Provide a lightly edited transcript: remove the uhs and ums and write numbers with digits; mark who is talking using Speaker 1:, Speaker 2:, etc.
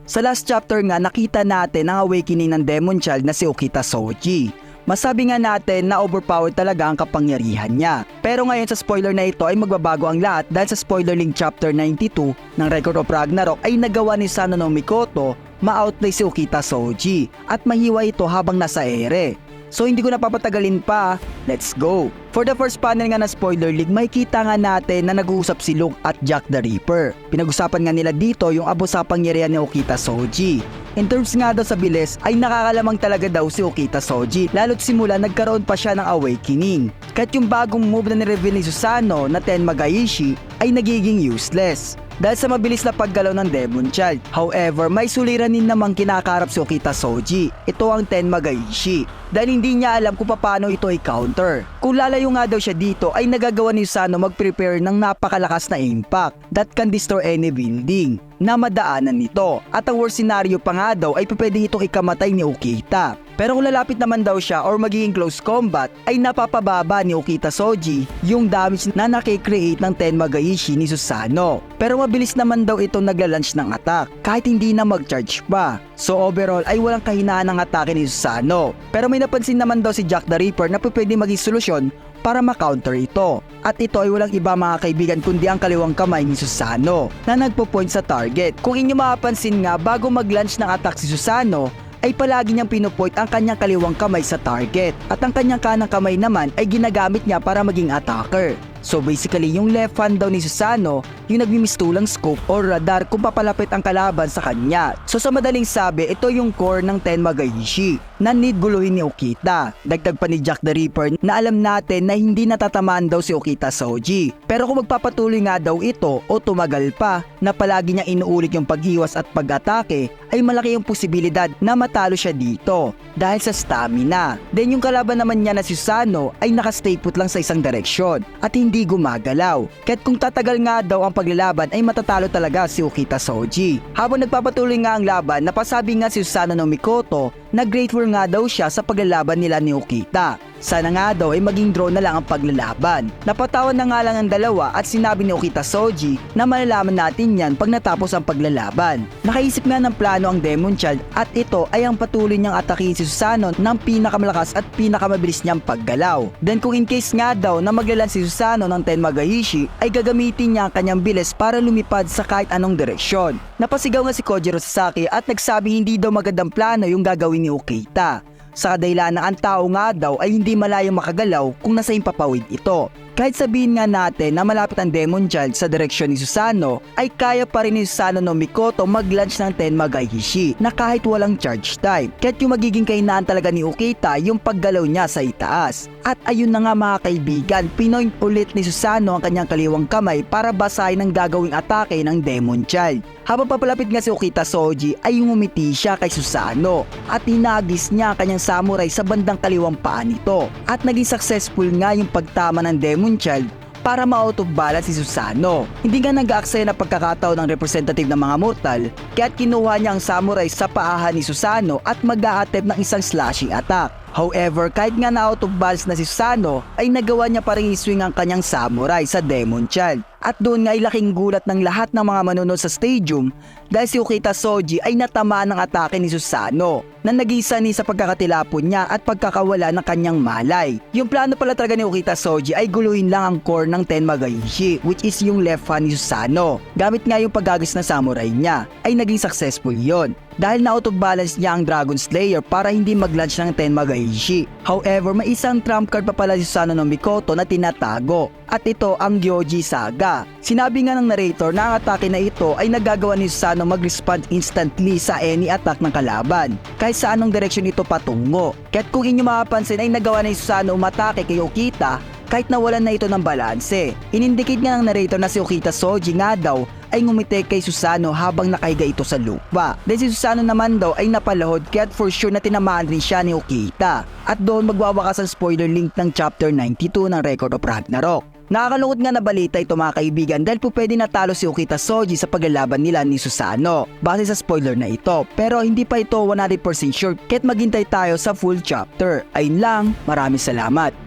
Speaker 1: Sa last chapter nga nakita natin ang awakening ng Demon Child na si Okita Soji. Masabi nga natin na overpowered talaga ang kapangyarihan niya. Pero ngayon sa spoiler na ito ay magbabago ang lahat dahil sa spoiler link chapter 92 ng Record of Ragnarok ay nagawa ni Sano no Mikoto ma-outplay si Okita Soji at mahiwa ito habang nasa ere. So hindi ko napapatagalin pa, let's go! For the first panel nga na spoiler league, makikita nga natin na nag-uusap si Luke at Jack the Ripper. Pinag-usapan nga nila dito yung abo sa pangyarihan ni Okita Soji. In terms nga daw sa bilis, ay nakakalamang talaga daw si Okita Soji lalo't simula nagkaroon pa siya ng awakening. Kahit yung bagong move na nireveal ni Susanoo na Tenma Gaishi ay nagiging useless dahil sa mabilis na paggalaw ng Demon Child. However, may suliranin namang kinakarap si Okita Soji. Ito ang Tenma Gaishi dahil hindi niya alam kung paano ito i-counter. Kung lalayo nga daw siya dito ay nagagawa ni Susanoo mag-prepare ng napakalakas na impact that can destroy any building na madaanan nito. At ang worst scenario pa nga daw ay pwede itong ikamatay ni Okita. Pero kung lalapit naman daw siya or magiging close combat ay napapababa ni Okita Soji yung damage na nakikreate ng Tenma Gaishi ni Susanoo. Pero mabilis naman daw ito nagla-launch ng attack kahit hindi na mag-charge pa. So overall ay walang kahinaan ng atake ni Susanoo. Pero may napansin naman daw si Jack the Ripper na pwede maging solusyon para ma-counter ito. At ito ay walang iba mga kaibigan kundi ang kaliwang kamay ni Susanoo na nagpo-point sa target. Kung inyo mapapansin nga bago mag-launch ng attack si Susanoo ay palagi niyang pinupoint ang kanyang kaliwang kamay sa target at ang kanyang kanang kamay naman ay ginagamit niya para maging attacker. So basically yung left hand daw ni Susanoo yung nagmimistulang scope or radar kung papalapit ang kalaban sa kanya. So sa madaling sabi, ito yung core ng Tenma Gaishi na need guluhin ni Okita. Dagdag pa ni Jack the Ripper na alam natin na hindi natatamaan daw si Okita Soji. Pero kung magpapatuloy nga daw ito o tumagal pa na palagi niya inuulit yung pag-iwas at pag-atake ay malaki yung posibilidad na matalo siya dito dahil sa stamina. Then yung kalaban naman niya na si Susanoo ay nakastay put lang sa isang direksyon at hindi gumagalaw. Kaya't kung tatagal nga daw ang paglalaban ay matatalo talaga si Okita Soji. Habang nagpapatuloy nga ang laban, napasabi nga si Susanoo no Mikoto na grateful nga daw siya sa paglalaban nila ni Okita. Sana nga daw ay maging draw na lang ang paglalaban. Napatawan na nga lang ang dalawa at sinabi ni Okita Soji na malalaman natin yan pag natapos ang paglalaban. Nakaisip nga ng plano ang Demon Child at ito ay ang patuloy niyang atakihin si Susanoo ng pinakamalakas at pinakamabilis niyang paggalaw. Then kung in case nga daw na maglalan si Susanoo ng Tenma Gaishi ay gagamitin niya ang kanyang bilis para lumipad sa kahit anong direksyon. Napasigaw nga si Kojiro Sasaki at nagsabi hindi daw magandang plano yung gagawin ni Okita. Sa kadahilan na ang tao nga daw ay hindi malayang makagalaw kung nasa impapawid ito. Kahit sabihin nga natin na malapit ang Demon Child sa direksyon ni Susanoo, ay kaya pa rin ni Susanoo no Mikoto mag-launch ng Tenma Gaishi na kahit walang charge time. Kaya't yung magiging kahinaan talaga ni Okita yung paggalaw niya sa itaas. At ayun na nga mga kaibigan, pinoint ulit ni Susanoo ang kanyang kaliwang kamay para basahin ang gagawing atake ng Demon Child. Habang papalapit nga si Okita Soji ay umiti siya kay Susanoo at hinagis niya ang kanyang samurai sa bandang kaliwang paa nito. At naging successful nga yung pagtama ng Demon Child para ma-out of balance si Susanoo. Hindi nga nag-aaksaya na pagkakataon ng representative ng mga mortal kaya't kinuha niya ang samurai sa paahan ni Susanoo at mag-a-attempt ng isang slashing attack. However, kahit nga na out of balance na si Susanoo ay nagawa niya pa rin i-swing ang kanyang samurai sa Demon Child. At doon nga ay laking gulat ng lahat ng mga manonood sa stadium dahil si Okita Soji ay natamaan ng atake ni Susanoo na nag-isa ni sa pagkakatilapon niya at pagkakawala ng kanyang malay. Yung plano pala talaga ni Okita Soji ay guluhin lang ang core ng Tenma Gaishi which is yung left hand ni Susanoo. Gamit nga yung paggagis na samurai niya ay naging successful yon. Dahil na out of balance niya ang Dragon Slayer para hindi mag-launch ng Tenma Gaishi. However, may isang trump card pa pala si Susanoo no Mikoto na tinatago at ito ang Gyoji Saga. Sinabi nga ng narrator na ang atake na ito ay nagagawa ni Susanoo mag-respond instantly sa any attack ng kalaban kahit sa anong direksyon ito patungo. Kaya't kung inyo mapapansin ay nagawa ni Susanoo umatake kay Okita kahit nawalan na ito ng balanse. Inindicate nga ng narrator na si Okita Soji nga daw ay ngumiti kay Susanoo habang nakahiga ito sa lupa. Dahil si Susanoo naman daw ay napalahod kaya't for sure na tinamaan rin siya ni Okita. At doon magwawakas ang spoiler link ng chapter 92 ng Record of Ragnarok. Nakakalungkot nga na balita ito mga kaibigan dahil po pwede natalo si Okita Soji sa paglalaban nila ni Susanoo base sa spoiler na ito. Pero hindi pa ito 100% sure kaya't maghintay tayo sa full chapter. Ayun lang, maraming salamat.